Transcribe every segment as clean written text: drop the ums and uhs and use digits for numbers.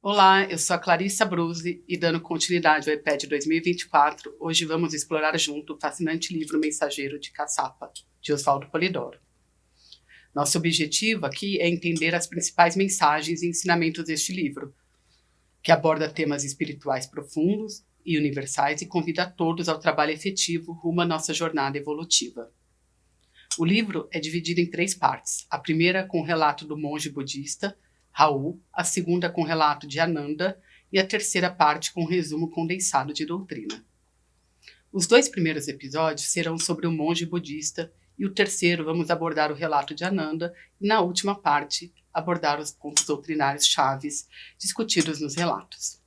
Olá, eu sou a Clarissa Bruzzi e dando continuidade ao EPED 2024, hoje vamos explorar junto o fascinante livro Mensageiro de Caçapa, de Oswaldo Polidoro. Nosso objetivo aqui é entender as principais mensagens e ensinamentos deste livro, que aborda temas espirituais profundos e universais e convida a todos ao trabalho efetivo rumo à nossa jornada evolutiva. O livro é dividido em 3 partes, a primeira com o relato do monge budista, Raul, a segunda com relato de Ananda e a terceira parte com resumo condensado de doutrina. Os 2 primeiros episódios serão sobre o monge budista e o terceiro vamos abordar o relato de Ananda e na última parte abordar os pontos doutrinários chaves discutidos nos relatos.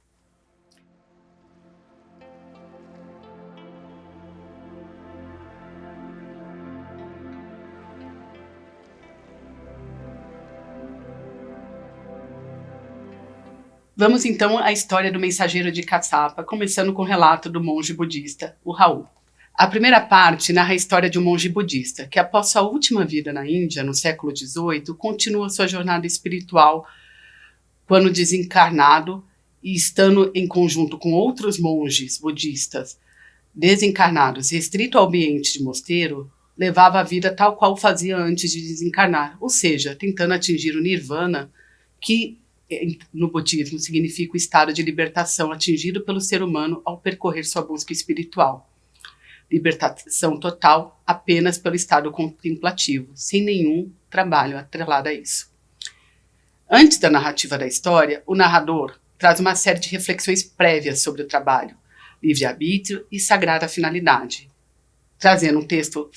Vamos então à história do mensageiro de Caçapa, começando com o relato do monge budista, o Raul. A primeira parte narra a história de um monge budista, que após sua última vida na Índia, no século XVIII, continua sua jornada espiritual quando desencarnado e estando em conjunto com outros monges budistas desencarnados, restrito ao ambiente de mosteiro, levava a vida tal qual fazia antes de desencarnar, ou seja, tentando atingir o nirvana, que no budismo significa o estado de libertação atingido pelo ser humano ao percorrer sua busca espiritual. Libertação total apenas pelo estado contemplativo, sem nenhum trabalho atrelado a isso. Antes da narrativa da história, o narrador traz uma série de reflexões prévias sobre o trabalho, livre-arbítrio e sagrada finalidade, trazendo um texto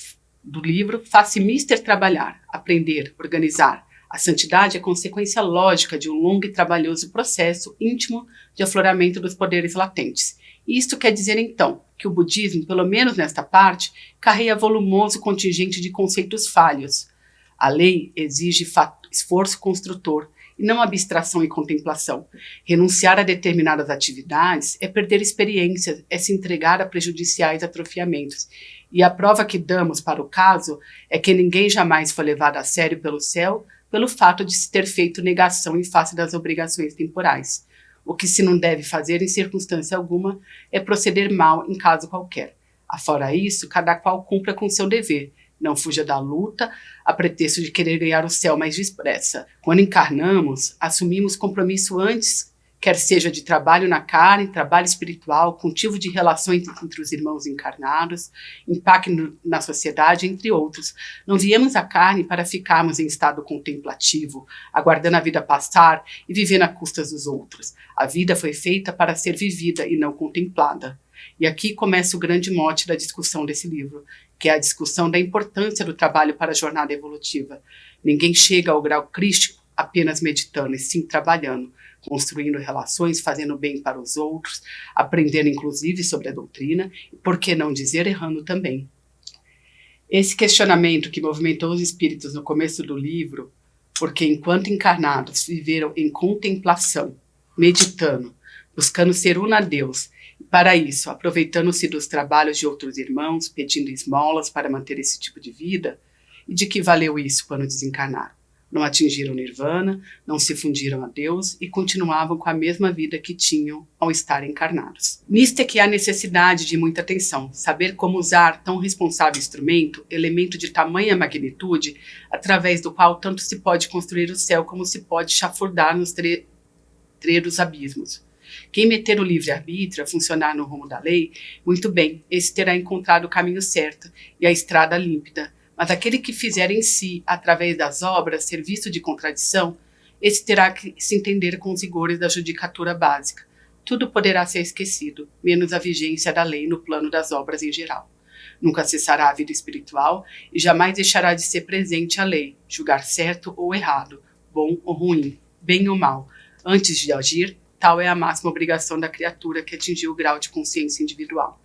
do livro Faça Mister Trabalhar, Aprender, Organizar. A santidade é consequência lógica de um longo e trabalhoso processo íntimo de afloramento dos poderes latentes. Isto quer dizer, então, que o budismo, pelo menos nesta parte, carrega volumoso contingente de conceitos falhos. A lei exige esforço construtor e não abstração e contemplação. Renunciar a determinadas atividades é perder experiências, é se entregar a prejudiciais atrofiamentos. E a prova que damos para o caso é que ninguém jamais foi levado a sério pelo céu pelo fato de se ter feito negação em face das obrigações temporais. O que se não deve fazer em circunstância alguma é proceder mal em caso qualquer. Afora isso, cada qual cumpra com seu dever. Não fuja da luta a pretexto de querer ganhar o céu mais depressa. Quando encarnamos, assumimos compromisso antes, quer seja de trabalho na carne, trabalho espiritual, cultivo de relações entre os irmãos encarnados, impacto na sociedade, entre outros. Não viemos à carne para ficarmos em estado contemplativo, aguardando a vida passar e vivendo às custas dos outros. A vida foi feita para ser vivida e não contemplada. E aqui começa o grande mote da discussão desse livro, que é a discussão da importância do trabalho para a jornada evolutiva. Ninguém chega ao grau crístico apenas meditando, e sim trabalhando, construindo relações, fazendo bem para os outros, aprendendo inclusive sobre a doutrina, e por que não dizer errando também. Esse questionamento que movimentou os espíritos no começo do livro, porque enquanto encarnados viveram em contemplação, meditando, buscando ser uno a Deus, e para isso, aproveitando-se dos trabalhos de outros irmãos, pedindo esmolas para manter esse tipo de vida, e de que valeu isso quando desencarnaram? Não atingiram nirvana, não se fundiram a Deus e continuavam com a mesma vida que tinham ao estar encarnados. Nisto é que há necessidade de muita atenção, saber como usar tão responsável instrumento, elemento de tamanha magnitude, através do qual tanto se pode construir o céu como se pode chafurdar nos tredos abismos. Quem meter o livre-arbítrio a funcionar no rumo da lei, muito bem, esse terá encontrado o caminho certo e a estrada límpida. Mas aquele que fizer em si, através das obras, serviço de contradição, esse terá que se entender com os rigores da judicatura básica. Tudo poderá ser esquecido, menos a vigência da lei no plano das obras em geral. Nunca cessará a vida espiritual e jamais deixará de ser presente a lei, julgar certo ou errado, bom ou ruim, bem ou mal. Antes de agir, tal é a máxima obrigação da criatura que atingiu o grau de consciência individual.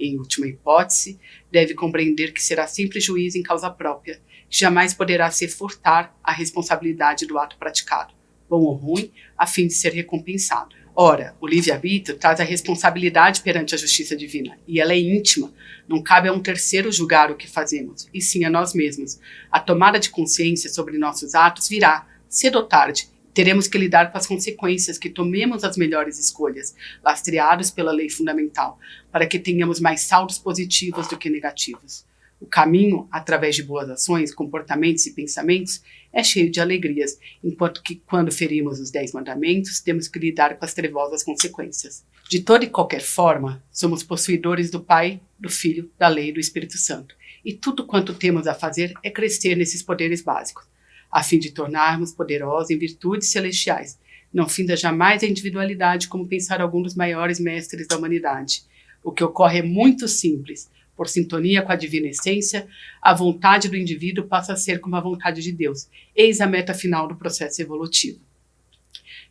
Em última hipótese, deve compreender que será sempre juiz em causa própria, que jamais poderá se furtar a responsabilidade do ato praticado, bom ou ruim, a fim de ser recompensado. Ora, o livre-arbítrio traz a responsabilidade perante a justiça divina, e ela é íntima, não cabe a um terceiro julgar o que fazemos, e sim a nós mesmos. A tomada de consciência sobre nossos atos virá, cedo ou tarde, Teremos que lidar com as consequências que tomemos as melhores escolhas, lastreados pela lei fundamental, para que tenhamos mais saldos positivos do que negativos. O caminho, através de boas ações, comportamentos e pensamentos, é cheio de alegrias, enquanto que, quando ferimos os 10 mandamentos, temos que lidar com as trevosas consequências. De toda e qualquer forma, somos possuidores do Pai, do Filho, da Lei e do Espírito Santo. E tudo quanto temos a fazer é crescer nesses poderes básicos, a fim de tornarmos poderosos em virtudes celestiais. Não finda jamais a individualidade, como pensaram alguns dos maiores mestres da humanidade. O que ocorre é muito simples. Por sintonia com a divina essência, a vontade do indivíduo passa a ser como a vontade de Deus. Eis a meta final do processo evolutivo.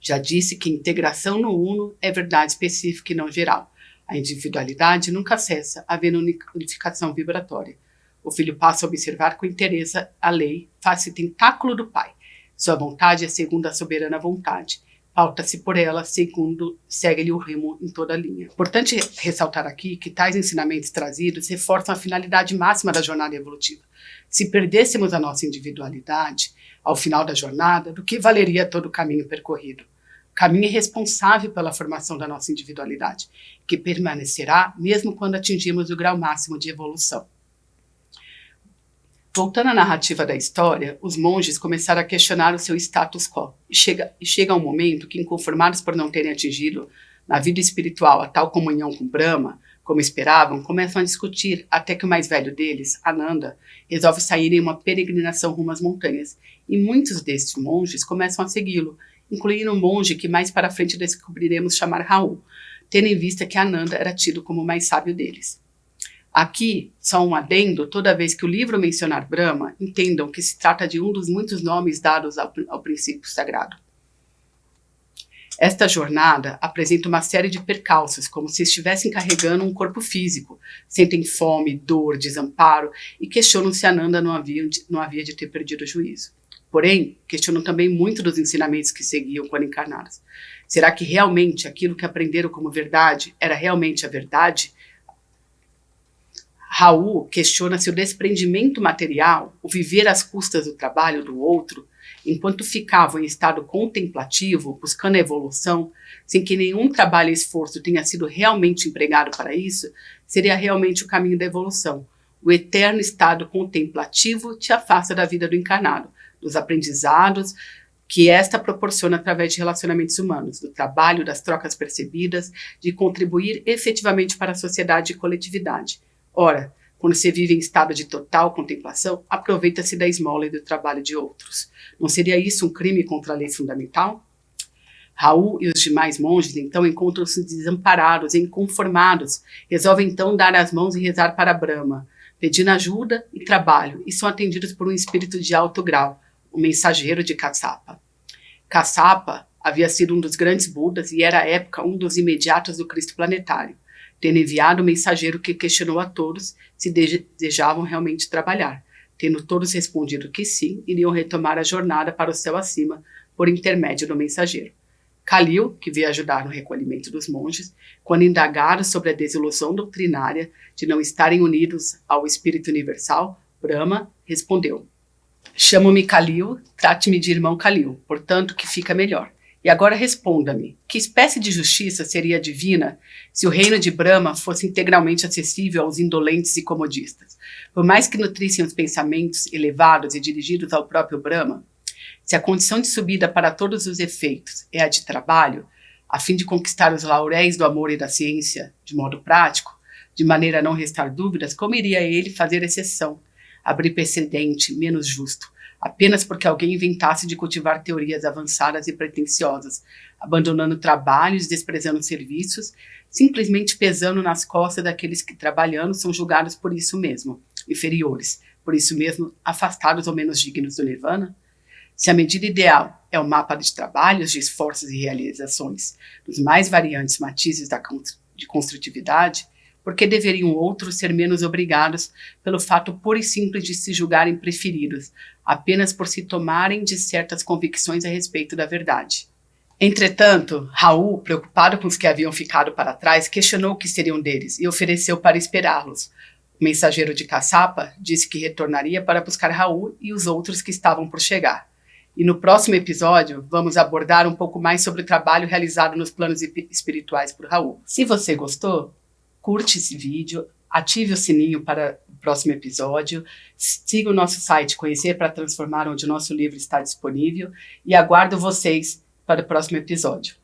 Já disse que integração no uno é verdade específica e não geral. A individualidade nunca cessa, havendo unificação vibratória. O filho passa a observar com interesse a lei, faz-se tentáculo do pai. Sua vontade é segundo a soberana vontade. Pauta-se por ela, segundo segue-lhe o rimo em toda a linha. Importante ressaltar aqui que tais ensinamentos trazidos reforçam a finalidade máxima da jornada evolutiva. Se perdêssemos a nossa individualidade, ao final da jornada, do que valeria todo o caminho percorrido? O caminho é responsável pela formação da nossa individualidade, que permanecerá mesmo quando atingirmos o grau máximo de evolução. Voltando à narrativa da história, os monges começaram a questionar o seu status quo. E chega um momento que, inconformados por não terem atingido na vida espiritual a tal comunhão com Brahma, como esperavam, começam a discutir, até que o mais velho deles, Ananda, resolve sair em uma peregrinação rumo às montanhas. E muitos destes monges começam a segui-lo, incluindo um monge que mais para frente descobriremos chamar Raul, tendo em vista que Ananda era tido como o mais sábio deles. Aqui, só um adendo, toda vez que o livro mencionar Brahma, entendam que se trata de um dos muitos nomes dados ao princípio sagrado. Esta jornada apresenta uma série de percalços, como se estivessem carregando um corpo físico, sentem fome, dor, desamparo e questionam se Ananda não havia de ter perdido o juízo. Porém, questionam também muito dos ensinamentos que seguiam quando encarnados. Será que realmente aquilo que aprenderam como verdade era realmente a verdade? Raul questiona se o desprendimento material, o viver às custas do trabalho do outro, enquanto ficavam em estado contemplativo, buscando a evolução, sem que nenhum trabalho e esforço tenha sido realmente empregado para isso, seria realmente o caminho da evolução. O eterno estado contemplativo te afasta da vida do encarnado, dos aprendizados que esta proporciona através de relacionamentos humanos, do trabalho, das trocas percebidas, de contribuir efetivamente para a sociedade e coletividade. Ora, quando se vive em estado de total contemplação, aproveita-se da esmola e do trabalho de outros. Não seria isso um crime contra a lei fundamental? Raul e os demais monges, então, encontram-se desamparados e inconformados. Resolvem, então, dar as mãos e rezar para Brahma, pedindo ajuda e trabalho, e são atendidos por um espírito de alto grau, o mensageiro de Kassapa. Kassapa havia sido um dos grandes Budas e era, à época, um dos imediatos do Cristo planetário, tendo enviado o mensageiro que questionou a todos se desejavam realmente trabalhar. Tendo todos respondido que sim, iriam retomar a jornada para o céu acima por intermédio do mensageiro. Khalil, que veio ajudar no recolhimento dos monges, quando indagaram sobre a desilusão doutrinária de não estarem unidos ao Espírito Universal, Brahma respondeu: "Chamo-me Khalil, trate-me de irmão Khalil, portanto que fica melhor. E agora responda-me, que espécie de justiça seria divina se o reino de Brahma fosse integralmente acessível aos indolentes e comodistas? Por mais que nutrissem os pensamentos elevados e dirigidos ao próprio Brahma, se a condição de subida para todos os efeitos é a de trabalho, a fim de conquistar os lauréis do amor e da ciência de modo prático, de maneira a não restar dúvidas, como iria ele fazer exceção, abrir precedente menos justo, apenas porque alguém inventasse de cultivar teorias avançadas e pretensiosas, abandonando trabalhos, desprezando serviços, simplesmente pesando nas costas daqueles que, trabalhando, são julgados por isso mesmo, inferiores, por isso mesmo afastados ou menos dignos do nirvana? Se a medida ideal é o mapa de trabalhos, de esforços e realizações dos mais variantes matizes de construtividade, por que deveriam outros ser menos obrigados pelo fato puro e simples de se julgarem preferidos, apenas por se tomarem de certas convicções a respeito da verdade? Entretanto, Raul, preocupado com os que haviam ficado para trás, questionou o que seriam deles e ofereceu para esperá-los. O mensageiro de Kassapa disse que retornaria para buscar Raul e os outros que estavam por chegar. E no próximo episódio, vamos abordar um pouco mais sobre o trabalho realizado nos planos espirituais por Raul. Se você gostou, curte esse vídeo, ative o sininho para o próximo episódio, siga o nosso site Conhecer para Transformar, onde o nosso livro está disponível, e aguardo vocês para o próximo episódio.